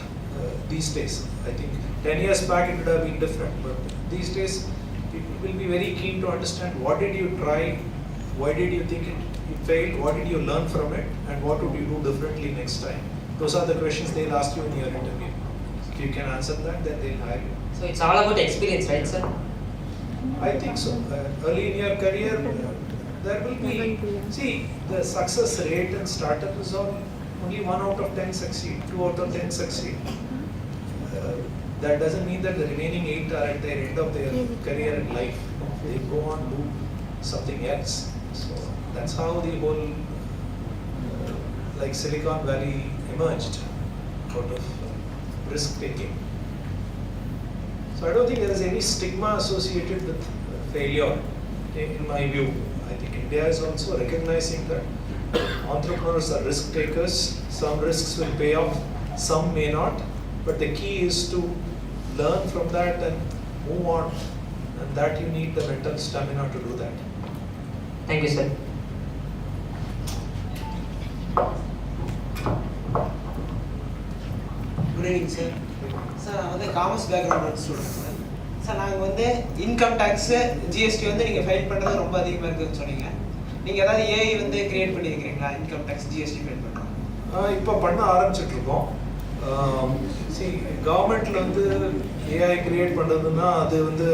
these days. I think 10 years back it would have been different, but these days people will be very keen to understand what did you try, why did you think it failed, what did you learn from it, and what would you do differently next time. Those are the questions they'll ask you in your interview. If you can answer that, then they'll hire you. So it's all about experience, right, sir? I think so. Early in your career, there will be, see, the success rate in startup is only 1 out of 10 succeed, 2 out of 10 succeed. That doesn't mean that the remaining 8 are at the end of their career in life. They go on to do something else. So that's how the whole, like Silicon Valley emerged out of risk taking. So I don't think there is any stigma associated with failure, in my view. I think India is also recognizing that entrepreneurs are risk takers. Some risks will pay off, some may not. But the key is to learn from that and move on. And that you need the mental stamina to do that. Thank you, sir. Good evening, sir. Sir நான் வந்து commerce background student sir. Sir நாங்கள் வந்து income tax GST வந்து நீங்கள் file பண்ணுறது ரொம்ப அதிகமாக இருக்குதுன்னு சொன்னீங்க. நீங்கள் ஏதாவது ஏஐ வந்து கிரியேட் பண்ணியிருக்கிறீங்களா இன்கம் டேக்ஸ் ஜிஎஸ்டி ஃபைல் பண்ணுறோம்? இப்போ பண்ண ஆரம்பிச்சிட்ருக்கோம். கவர்மெண்ட்டில் வந்து ஏஐ கிரியேட் பண்ணுறதுன்னா அது வந்து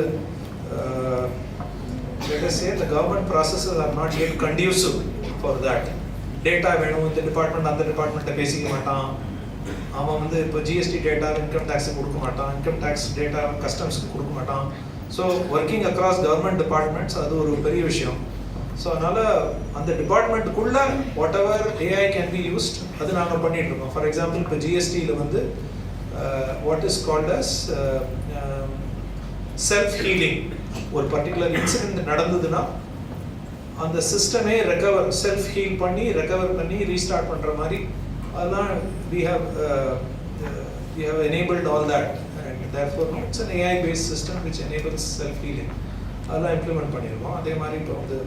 let us say the government processes are not yet conducive for that. Data வேணும், இந்த டிபார்ட்மெண்ட் அந்த டிபார்ட்மெண்ட்டை பேசிக்க மாட்டான். அவன் வந்து இப்போ ஜிஎஸ்டி டேட்டா இன்கம் டேக்ஸுக்கு கொடுக்க மாட்டான், இன்கம் டேக்ஸ் டேட்டா கஸ்டம்ஸ்க்கு கொடுக்க மாட்டான். So working across government departments அது ஒரு பெரிய விஷயம். ஸோ அதனால் அந்த டிபார்ட்மெண்ட்டுக்குள்ளே whatever AI can be used அது நாங்கள் பண்ணிகிட்ருக்கோம். ஃபார் எக்ஸாம்பிள் இப்போ ஜிஎஸ்டியில் வந்து what is called as self healing. ஒரு பர்டிகுலர் இன்சிடென்ட் நடந்ததுன்னா அந்த சிஸ்டமே செல்ஃப் ஹீல் பண்ணி ரெக்கவர் பண்ணி ரீஸ்டார்ட் பண்ணுற மாதிரி அதெல்லாம் we have enabled all that, and therefore it's an AI based system which enables self healing. அதெல்லாம் implement பண்ணிருக்கோம். அதே மாதிரி இப்போ வந்து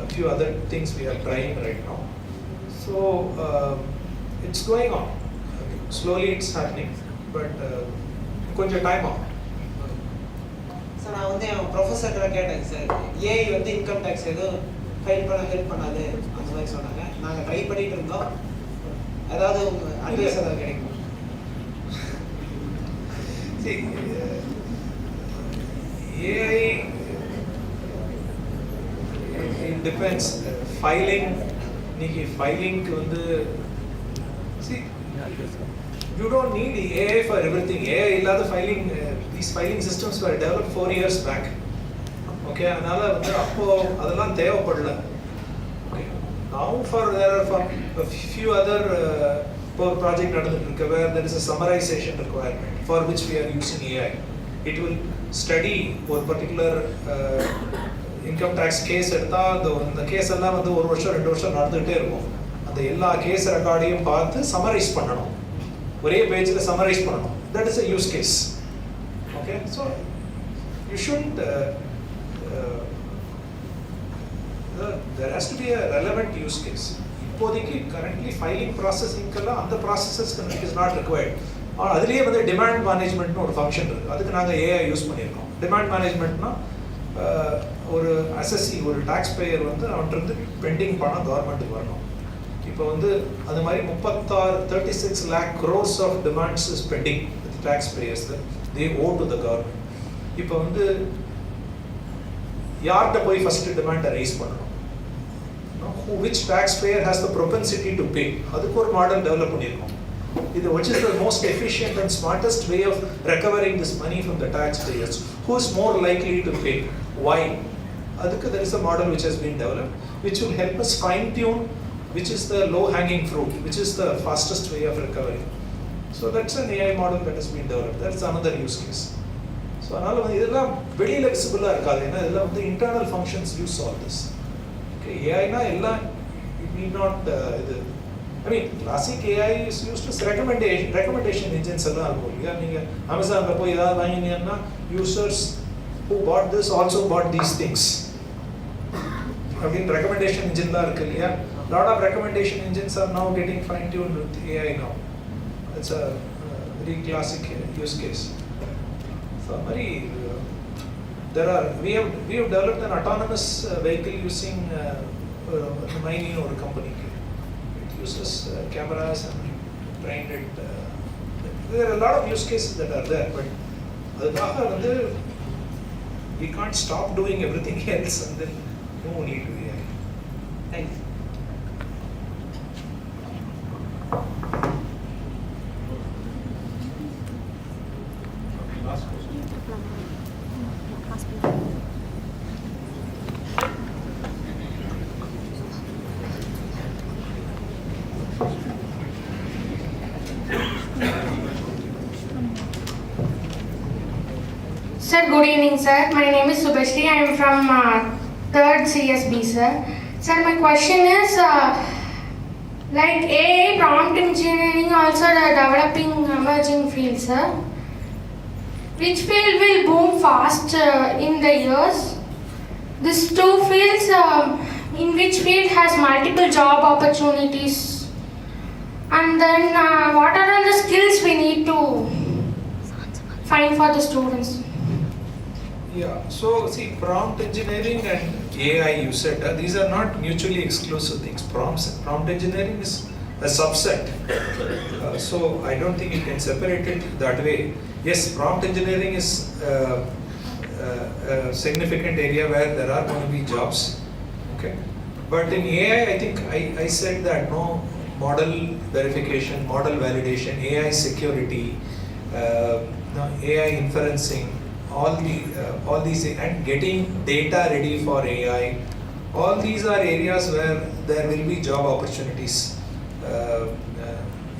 a few other things we are trying right now. So it's going on. Slowly it's happening, but கொஞ்சம் time ஆகும். Sir நான் வந்து என் ப்ரொஃபஸர்கிட்ட கேட்டேங்க சார், ஏஐ வந்து இன்கம் டேக்ஸ் எதுவும் ஃபைல் பண்ண ஹெல்ப் பண்ணாது அந்த மாதிரி சொன்னாங்க. நாங்கள் ட்ரை பண்ணிட்டு இருந்தோம். ஏதாவது அட்வைஸ் ஏதாவது கிடைக்கும்? AI, it depends. Filing, இன்னைக்கு ஃபைலிங்க்கு வந்து you don't need AI for everything. AI இல்லாத filing, these filing systems were developed 4 years back. Okay, அதனால வந்து அப்போ அதெல்லாம் தேவைப்படல. Okay, Now there are a few other project where there is a summarization requirement for which we are using AI. It will study one particular income tax case the case எல்லாம் வந்து ஒரு வருஷம் 2 வருஷம் நடந்துட்டே இருக்கும். அந்த எல்லா கேஸ் ரெக்கார்டையும் பார்த்து சம்மரைஸ் பண்ணணும். ஒரே பேஜ்ல சம்மரைஸ் பண்ணணும். That is a use case. Okay, so you shouldn't there has to be a relevant use case. இப்போதைக்கு currently filing processing கெல்லாம் அந்த processes is not required. அதுலயே வந்து demand management னு ஒரு ஃபங்க்ஷன் இருக்கு. அதுக்கு நாங்க AI யூஸ் பண்ணியிருக்கோம். demand managementனா ஒரு அசஸி ஒரு டாக்ஸ் பேயர் வந்து அவன்கிட்ட பெண்டிங் பணம் கவர்மெண்ட்டுக்கு வரணும். இப்போ வந்து அது மாதிரி 36 lakh crores of demands is pending with taxpayers that they owe to the government. இப்போ வந்து யார்கிட்ட போய் ஃபர்ஸ்ட் டிமாண்டை ரைஸ் பண்ணணும், which taxpayer has the propensity to pay, அதுக்கு ஒரு மாடல் டெவலப் பண்ணியிருக்கோம். இது which is the most efficient and smartest way of recovering this money from the taxpayers, who is more likely to pay, why, அதுக்கு there is a model which has been developed which will help us fine tune which is the low hanging fruit, which is the fastest way of recovery. So that's an AI model that has been developed. That's another use case. So அதனால வந்து இதெல்லாம் வெளியில விசிபிளா இருக்காது. ஏன்னா இதெல்லாம் வந்து internal functions use all this. Okay, AI னா எல்லாம் it need not இது I mean classic AI is used as recommendation engines எல்லாம் இருக்கும் இல்லையா. நீங்க அமேசான்ல போய் ஏதாவது வாங்கினீங்கன்னா users who bought this also bought these things. அப்படின்னு recommendation engine தான் இருக்கு இல்லையா. Lot of recommendation engines are now getting fine tuned with AI now. It's a very classic use case. So Mari, we have developed an autonomous vehicle using mining or company. It uses cameras and trained it. There are a lot of use cases that are there, but அதுக்காக வந்து we can't stop doing everything else and then no need to AI. Thanks. Sir, good evening, sir. My name is Subhashri. I am from 3rd CSB, sir. Sir, my question is, like AI, prompt engineering, also the developing emerging field, sir. Which field will boom fast in the years? These two fields, in which field has multiple job opportunities? And then, what are all the skills we need to find for the students? Yeah, so see, prompt engineering and AI, you said, these are not mutually exclusive things. Prompt engineering is a subset. So I don't think you can separate it that way. Yes, prompt engineering is a significant area where there are going to be jobs. Okay, but in AI, I think I said that no model verification, model validation, AI security, AI inferencing. All these and getting data ready for AI, all these are areas where there will be job opportunities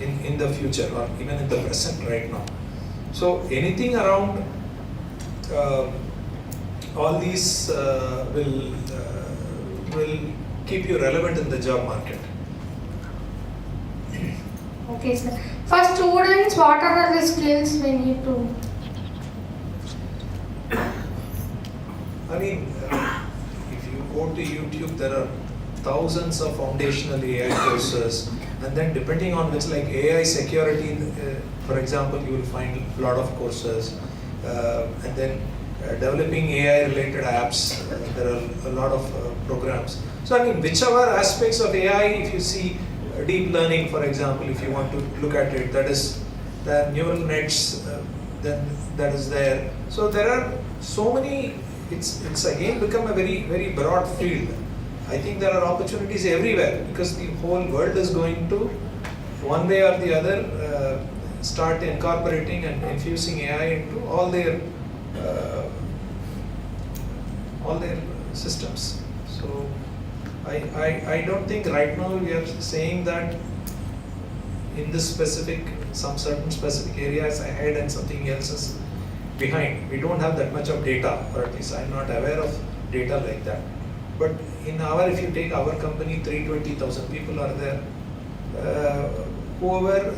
in the future or even in the present right now. So anything around all these will keep you relevant in the job market. Okay, sir. For students, what are the skills we need to? I mean, if you go to YouTube, there are thousands of foundational AI courses, and then depending on which, like AI security, for example, you will find a lot of courses, and then developing AI-related apps, there are a lot of programs. So I mean, whichever aspects of AI, if you see deep learning, for example, if you want to look at it, that is the neural nets, then that is there. So there are so many. It's again become a very, very broad field. I think there are opportunities everywhere because the whole world is going to, one way or the other, start incorporating and infusing AI into all their systems. So I don't think right now we are saying that in this specific, some certain specific areas ahead and something else is behind. We don't have that much of data, or at least I'm not aware of data like that. But in our, if you take our company, 320,000 people are there. Whoever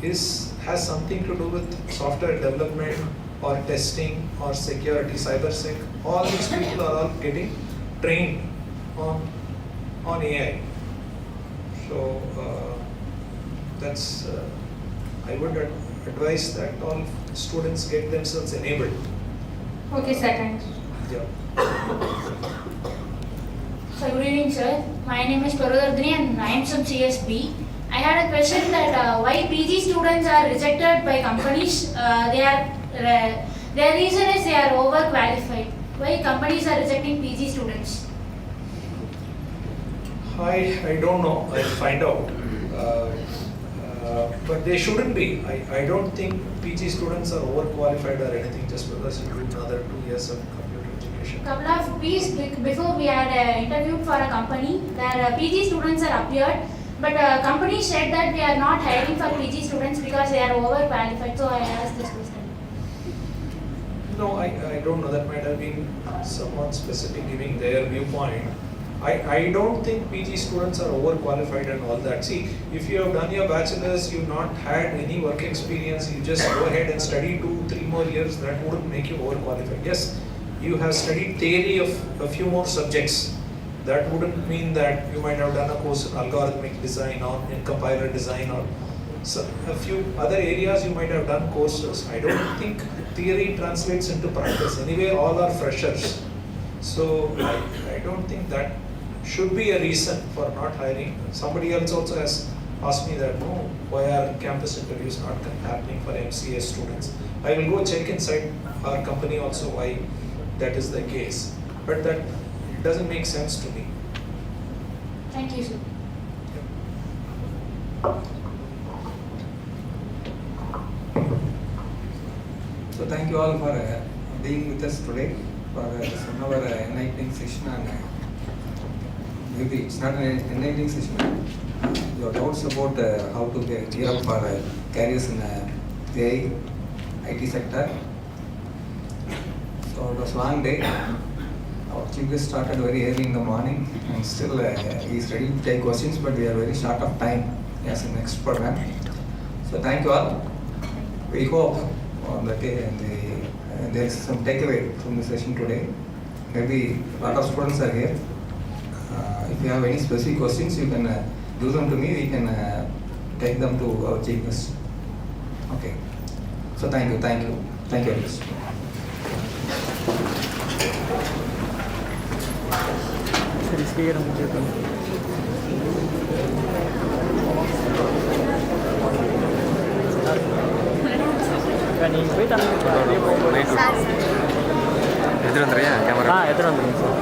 has something to do with software development or testing or security, cybersec, all these people are all getting trained on AI. So that's I would advise that all students get themselves enabled. Okay, sir, thanks. Yeah. So good evening, sir. My name is Parudardhini and I am from CSB. I had a question that why PG students are rejected by companies. Their reason is they are overqualified. Why companies are rejecting PG students? I don't know. I'll find out. But they shouldn't be. I don't think PG students are overqualified or anything just because you do another 2 years of computer education. Couple of weeks before we had interviewed for a company, their PG students are appeared, but company said that we are not hiring for PG students because they are overqualified. So I asked this question. No, I don't know. That might have been someone specific giving their viewpoint. I don't think PG students are overqualified and all that. See, if you have done your bachelor's, you've not had any work experience, you just go ahead and study 2-3 more years, that wouldn't make you overqualified. Yes, you have studied theory of a few more subjects. That wouldn't mean that you might have done a course in algorithmic design or in compiler design or a few other areas you might have done courses. I don't think theory translates into practice. Anyway, all are freshers. So I don't think that should be a reason for not hiring. Somebody else also has asked me that, no, why are campus interviews not happening for MCA students? I will go check inside our company also why that is the case. But that doesn't make sense to me. Thank you, sir. So thank you all for being with us today for this 1 hour enlightening session, and maybe it's not an enlightening session. Your doubts about how to gear up for careers in AI, IT sector. So it was a long day. Our chief guest started very early in the morning, and still he is ready to take questions, but we are very short of time as the next program. So thank you all. We hope on the day and there is some takeaway from the session today. Maybe a lot of students are here. If you have any specific questions, you can do them to me. We can take them to our chief guest. Okay. So thank you very much. எடுத்துட்டு வந்துறியா camera? எடுத்துட்டு வந்துருங்க sir.